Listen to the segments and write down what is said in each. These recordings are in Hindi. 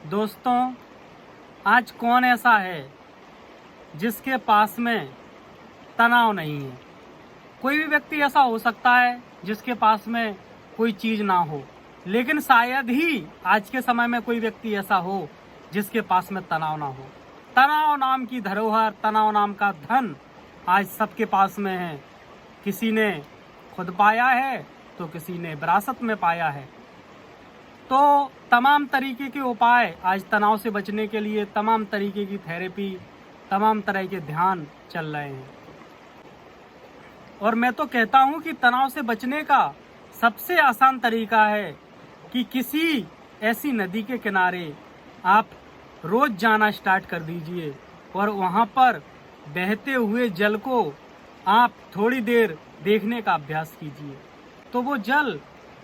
दोस्तों, आज कौन ऐसा है जिसके पास में तनाव नहीं है। कोई भी व्यक्ति ऐसा हो सकता है जिसके पास में कोई चीज ना हो, लेकिन शायद ही आज के समय में कोई व्यक्ति ऐसा हो जिसके पास में तनाव ना हो। तनाव नाम की धरोहर, तनाव नाम का धन आज सबके पास में है। किसी ने खुद पाया है तो किसी ने विरासत में पाया है। तो तमाम तरीके के उपाय आज तनाव से बचने के लिए, तमाम तरीके की थेरेपी, तमाम तरह के ध्यान चल रहे हैं। और मैं तो कहता हूं कि तनाव से बचने का सबसे आसान तरीका है कि किसी ऐसी नदी के किनारे आप रोज जाना स्टार्ट कर दीजिए और वहां पर बहते हुए जल को आप थोड़ी देर देखने का अभ्यास कीजिए। तो वो जल,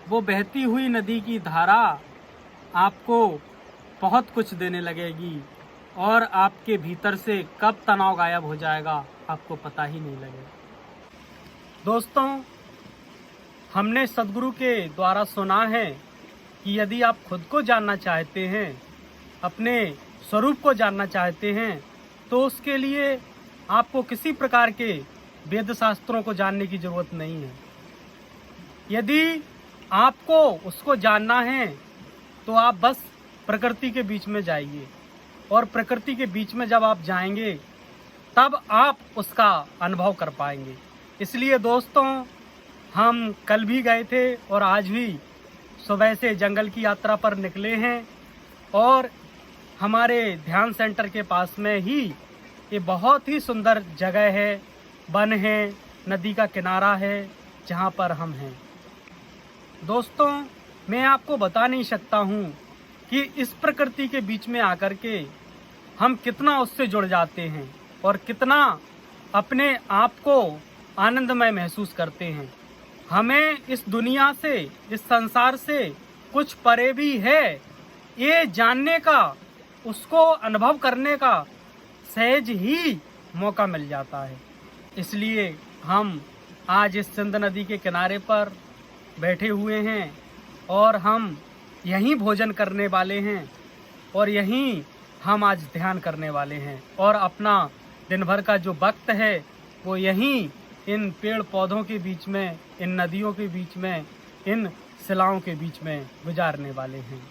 वो बहती हुई नदी की धारा आपको बहुत कुछ देने लगेगी और आपके भीतर से कब तनाव गायब हो जाएगा आपको पता ही नहीं लगेगा। दोस्तों, हमने सद्गुरु के द्वारा सुना है कि यदि आप खुद को जानना चाहते हैं, अपने स्वरूप को जानना चाहते हैं, तो उसके लिए आपको किसी प्रकार के वेद शास्त्रों को जानने की जरूरत नहीं है। यदि आपको उसको जानना है तो आप बस प्रकृति के बीच में जाइए, और प्रकृति के बीच में जब आप जाएंगे तब आप उसका अनुभव कर पाएंगे। इसलिए दोस्तों, हम कल भी गए थे और आज भी सुबह से जंगल की यात्रा पर निकले हैं, और हमारे ध्यान सेंटर के पास में ही ये बहुत ही सुंदर जगह है, वन है, नदी का किनारा है जहाँ पर हम हैं। दोस्तों, मैं आपको बता नहीं सकता हूँ कि इस प्रकृति के बीच में आकर के हम कितना उससे जुड़ जाते हैं और कितना अपने आप को आनंदमय महसूस करते हैं। हमें इस दुनिया से, इस संसार से कुछ परे भी है, ये जानने का, उसको अनुभव करने का सहज ही मौका मिल जाता है। इसलिए हम आज इस सिंध नदी के किनारे पर बैठे हुए हैं और हम यहीं भोजन करने वाले हैं और यहीं हम आज ध्यान करने वाले हैं, और अपना दिन भर का जो वक्त है वो यहीं इन पेड़ पौधों के बीच में, इन नदियों के बीच में, इन शिलाओं के बीच में गुजारने वाले हैं।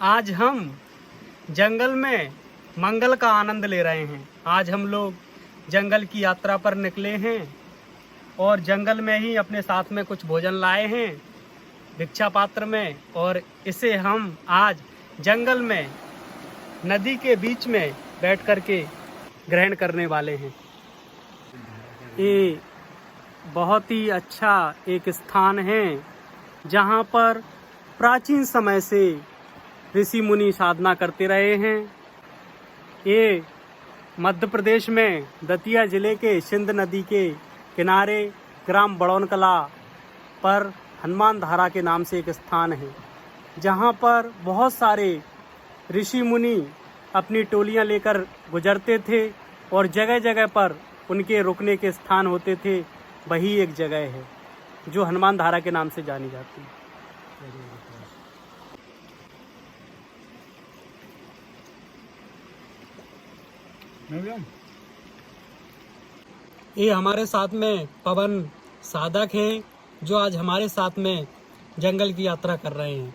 आज हम जंगल में मंगल का आनंद ले रहे हैं। आज हम लोग जंगल की यात्रा पर निकले हैं और जंगल में ही अपने साथ में कुछ भोजन लाए हैं भिक्षा पात्र में, और इसे हम आज जंगल में नदी के बीच में बैठ कर के ग्रहण करने वाले हैं। ये बहुत ही अच्छा एक स्थान है जहाँ पर प्राचीन समय से ऋषि मुनि साधना करते रहे हैं। ये मध्य प्रदेश में दतिया जिले के सिंध नदी के किनारे ग्राम बड़ौन कला पर हनुमान धारा के नाम से एक स्थान है, जहाँ पर बहुत सारे ऋषि मुनि अपनी टोलियाँ लेकर गुजरते थे और जगह जगह पर उनके रुकने के स्थान होते थे। वही एक जगह है जो हनुमान धारा के नाम से जानी जाती है। ये हमारे साथ में पवन साधक हैं जो आज हमारे साथ में जंगल की यात्रा कर रहे हैं।